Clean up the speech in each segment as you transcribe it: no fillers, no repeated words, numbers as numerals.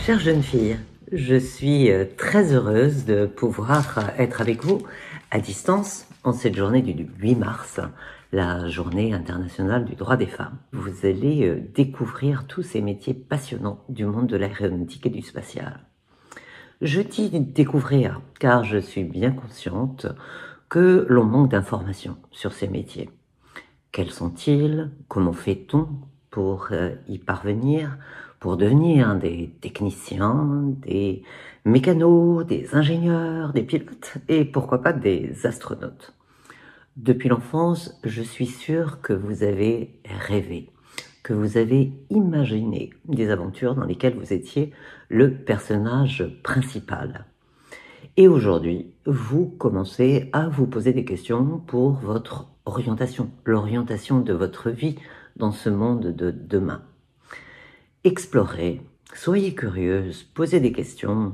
Chère jeune fille, je suis très heureuse de pouvoir être avec vous à distance en cette journée du 8 mars, la journée internationale du droit des femmes. Vous allez découvrir tous ces métiers passionnants du monde de l'aéronautique et du spatial. Je dis découvrir car je suis bien consciente que l'on manque d'informations sur ces métiers. Quels sont-ils? Comment fait-on pour y parvenir, pour devenir des techniciens, des mécanos, des ingénieurs, des pilotes et pourquoi pas des astronautes? Depuis l'enfance, je suis sûre que vous avez rêvé, que vous avez imaginé des aventures dans lesquelles vous étiez le personnage principal. Et aujourd'hui, vous commencez à vous poser des questions pour votre orientation, l'orientation de votre vie dans ce monde de demain. Explorez, soyez curieuse, posez des questions,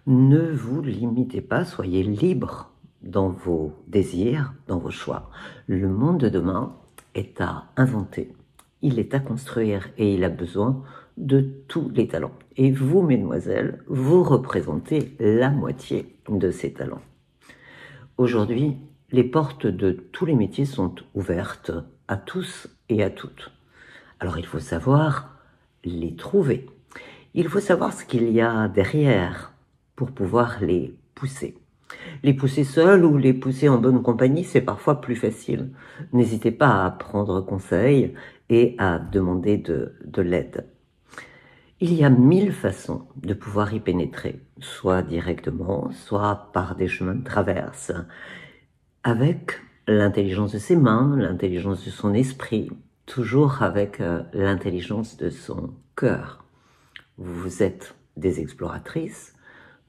ne vous limitez pas, soyez libre dans vos désirs, dans vos choix. Le monde de demain est à inventer, il est à construire et il a besoin de tous les talents. Et vous, mesdemoiselles, vous représentez la moitié de ces talents. Aujourd'hui, les portes de tous les métiers sont ouvertes à tous et à toutes. Alors il faut savoir les trouver. Il faut savoir ce qu'il y a derrière pour pouvoir les pousser. Les pousser seuls ou les pousser en bonne compagnie, c'est parfois plus facile. N'hésitez pas à prendre conseil et à demander de l'aide. Il y a 1000 façons de pouvoir y pénétrer, soit directement, soit par des chemins de traverse, avec l'intelligence de ses mains, l'intelligence de son esprit, toujours avec l'intelligence de son cœur. Vous êtes des exploratrices,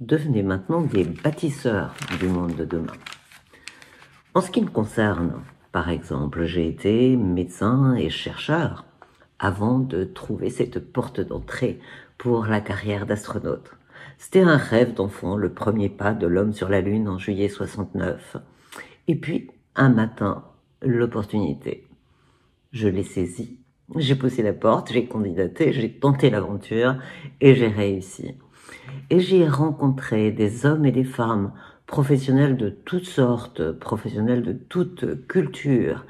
devenez maintenant des bâtisseurs du monde de demain. En ce qui me concerne, par exemple, j'ai été médecin et chercheur avant de trouver cette porte d'entrée pour la carrière d'astronaute. C'était un rêve d'enfant, le premier pas de l'homme sur la Lune en juillet 69. Et puis, un matin, l'opportunité. Je l'ai saisie, j'ai poussé la porte, j'ai candidaté, j'ai tenté l'aventure et j'ai réussi. Et j'y ai rencontré des hommes et des femmes, professionnels de toutes sortes, professionnels de toutes cultures,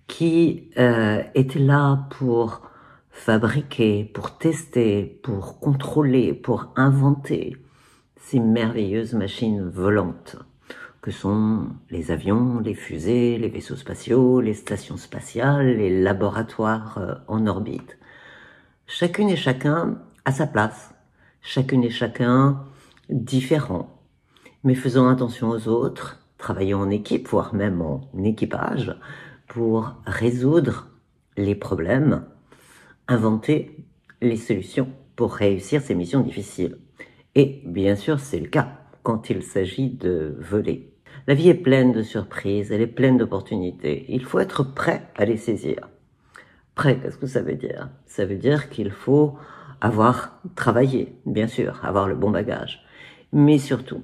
qui étaient là pour fabriquer, pour tester, pour contrôler, pour inventer ces merveilleuses machines volantes que sont les avions, les fusées, les vaisseaux spatiaux, les stations spatiales, les laboratoires en orbite. Chacune et chacun à sa place, chacune et chacun différent, mais faisant attention aux autres, travaillant en équipe, voire même en équipage, pour résoudre les problèmes, inventer les solutions pour réussir ces missions difficiles. Et bien sûr, c'est le cas quand il s'agit de voler. La vie est pleine de surprises, elle est pleine d'opportunités. Il faut être prêt à les saisir. Prêt, qu'est-ce que ça veut dire? Ça veut dire qu'il faut avoir travaillé, bien sûr, avoir le bon bagage, mais surtout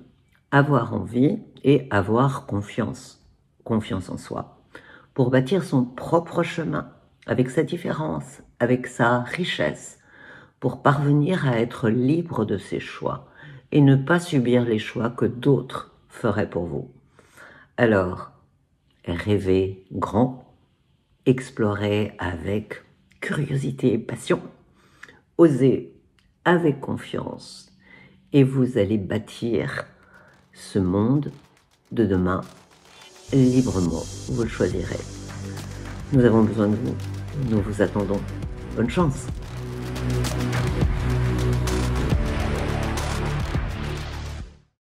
avoir envie et avoir confiance en soi, pour bâtir son propre chemin, avec sa différence, avec sa richesse, pour parvenir à être libre de ses choix et ne pas subir les choix que d'autres feraient pour vous. Alors, rêvez grand, explorez avec curiosité et passion, osez avec confiance et vous allez bâtir ce monde de demain librement, vous le choisirez. Nous avons besoin de vous, nous vous attendons. Bonne chance!